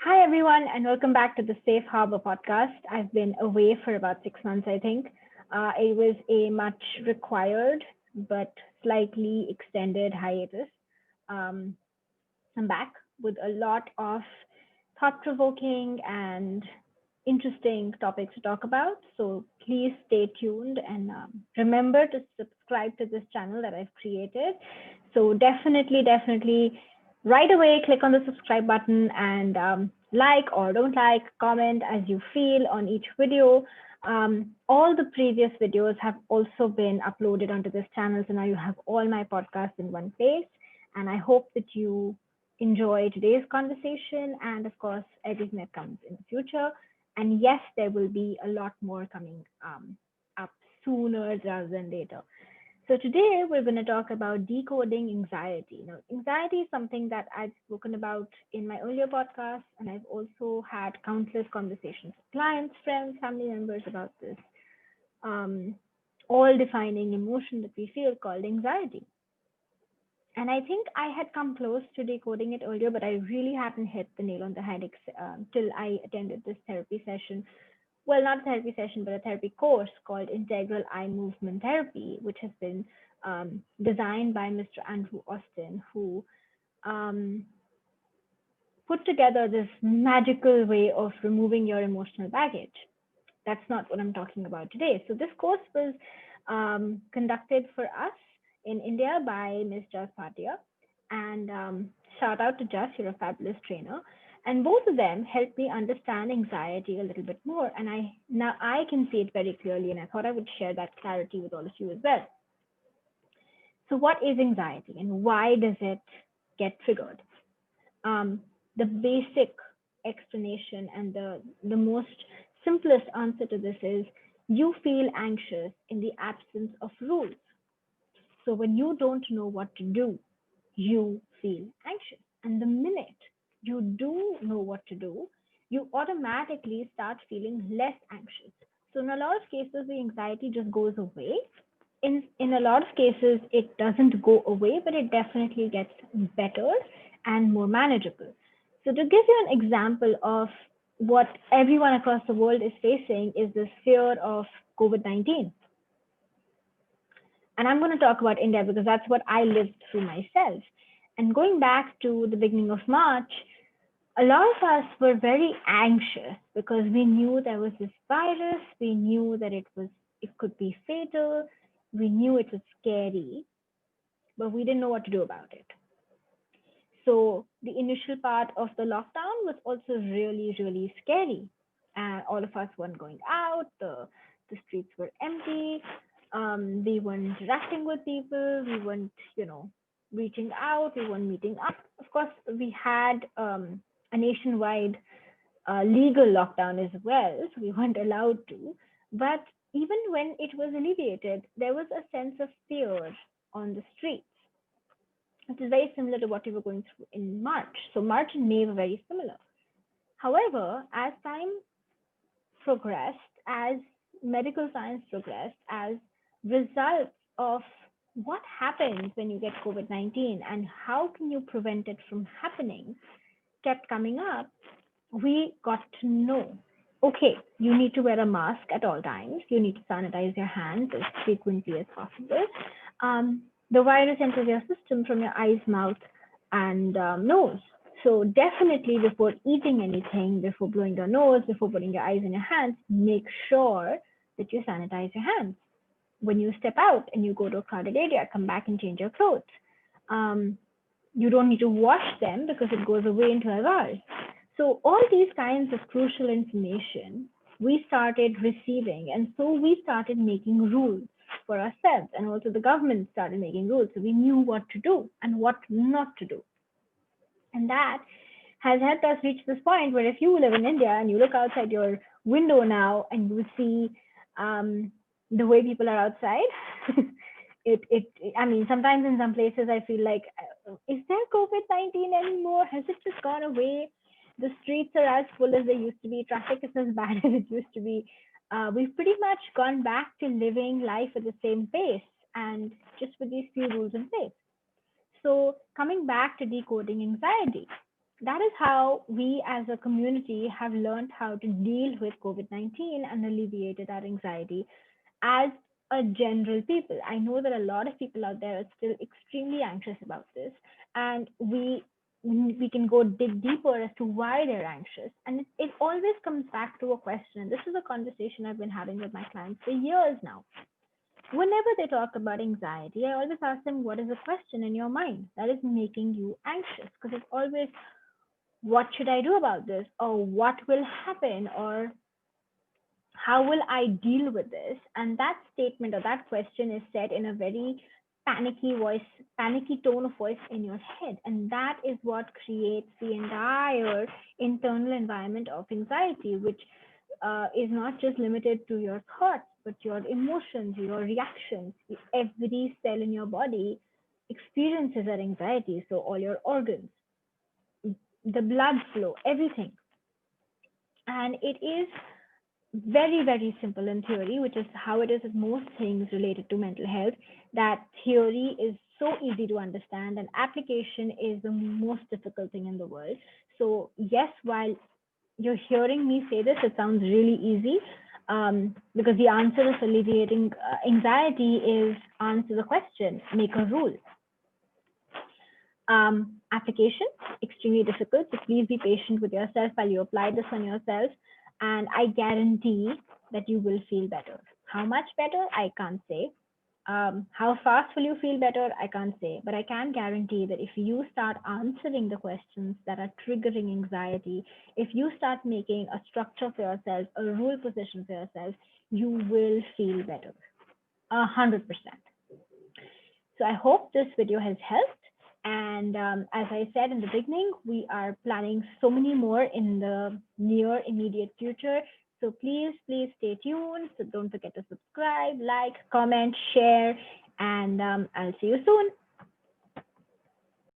Hi, everyone, and welcome back to the Safe Harbor podcast. I've been away for about 6 months, I think. It was a much required but slightly extended hiatus. Um, I'm back with a lot of thought provoking and interesting topics to talk about. So please stay tuned and remember to subscribe to this channel that I've created. So definitely, right away, click on the subscribe button and like or don't like, comment as you feel on each video. All the previous videos have also been uploaded onto this channel. So now you have all my podcasts in one place. And I hope that you enjoy today's conversation and, of course, everything that comes in the future. And yes, there will be a lot more coming up sooner rather than later. So today we're going to talk about decoding anxiety. Now, anxiety is something that I've spoken about in my earlier podcasts, and I've also had countless conversations with clients, friends, family members about this um, all-defining emotion that we feel called anxiety. And I think I had come close to decoding it earlier, but I really hadn't hit the nail on the head till I attended this therapy session. Well, not a therapy session, but a therapy course called Integral Eye Movement Therapy, which has been designed by Mr. Andrew Austin, who um, put together this magical way of removing your emotional baggage. That's not what I'm talking about today. So this course was conducted for us in India by Ms. Jas Bhatia. And shout out to Jas, you're a fabulous trainer. And both of them helped me understand anxiety a little bit more. And now I can see it very clearly. And I thought I would share that clarity with all of you as well. So what is anxiety and why does it get triggered? Um, the basic explanation and the most simplest answer to this is you feel anxious in the absence of rules. So when you don't know what to do, you feel anxious. And the minute you do know what to do, you automatically start feeling less anxious. So in a lot of cases, the anxiety just goes away. In a lot of cases, it doesn't go away, but it definitely gets better and more manageable. So to give you an example of what everyone across the world is facing is this fear of COVID-19. And I'm going to talk about India because that's what I lived through myself. And going back to the beginning of March, a lot of us were very anxious because we knew there was this virus, we knew that it could be fatal, we knew it was scary, but we didn't know what to do about it. So the initial part of the lockdown was also really scary. All of us weren't going out, the streets were empty, we weren't interacting with people, we weren't, reaching out, we weren't meeting up. Of course, we had a nationwide legal lockdown as well, so we weren't allowed to. But even when it was alleviated, there was a sense of fear on the streets, which is very similar to what we were going through in March. So March and May were very similar. However, as time progressed, as medical science progressed, as results of what happens when you get COVID-19 and how can you prevent it from happening kept coming up, we got to know, okay, you need to wear a mask at all times. You need to sanitize your hands as frequently as possible. The virus enters your system from your eyes, mouth, and nose. So definitely before eating anything, before blowing your nose, before putting your eyes in your hands, make sure that you sanitize your hands. When you step out and you go to a crowded area, come back and change your clothes. You don't need to wash them because it goes away in 12 hours. So all these kinds of crucial information we started receiving, and so we started making rules for ourselves, and also the government started making rules. So we knew what to do and what not to do. And that has helped us reach this point where if you live in India and you look outside your window now and you see the way people are outside, I mean, sometimes in some places I feel like, is there COVID-19 anymore? Has it just gone away? The streets are as full as they used to be. Traffic is as bad as it used to be. We've pretty much gone back to living life at the same pace and just with these few rules in place. So coming back to decoding anxiety, that is how we as a community have learned how to deal with COVID-19 and alleviated our anxiety as a general people. I know that a lot of people out there are still extremely anxious about this, and we can go dig deeper as to why they're anxious. And it always comes back to a question. This is a conversation I've been having with my clients for years now. Whenever they talk about anxiety, I always ask them, what is the question in your mind that is making you anxious? Because it's always, what should I do about this? Or what will happen? Or how will I deal with this? And that statement or that question is said in a very panicky tone of voice in your head. And that is what creates the entire internal environment of anxiety, which is not just limited to your thoughts, but your emotions, your reactions. Every cell in your body experiences that anxiety. So all your organs, the blood flow, everything. And it is very, very simple in theory, which is how it is with most things related to mental health, that theory is so easy to understand and application is the most difficult thing in the world. So, yes, while you're hearing me say this, it sounds really easy, because the answer of alleviating anxiety is answer the question, make a rule. Application, extremely difficult. So please be patient with yourself while you apply this on yourself. And I guarantee that you will feel better. How much better? I can't say. How fast will you feel better? I can't say. But I can guarantee that if you start answering the questions that are triggering anxiety, if you start making a structure for yourself, a rule position for yourself, you will feel better. 100%. So I hope this video has helped. And as I said in the beginning, we are planning so many more in the near immediate future. So please stay tuned. So don't forget to subscribe, like, comment, share, and I'll see you soon.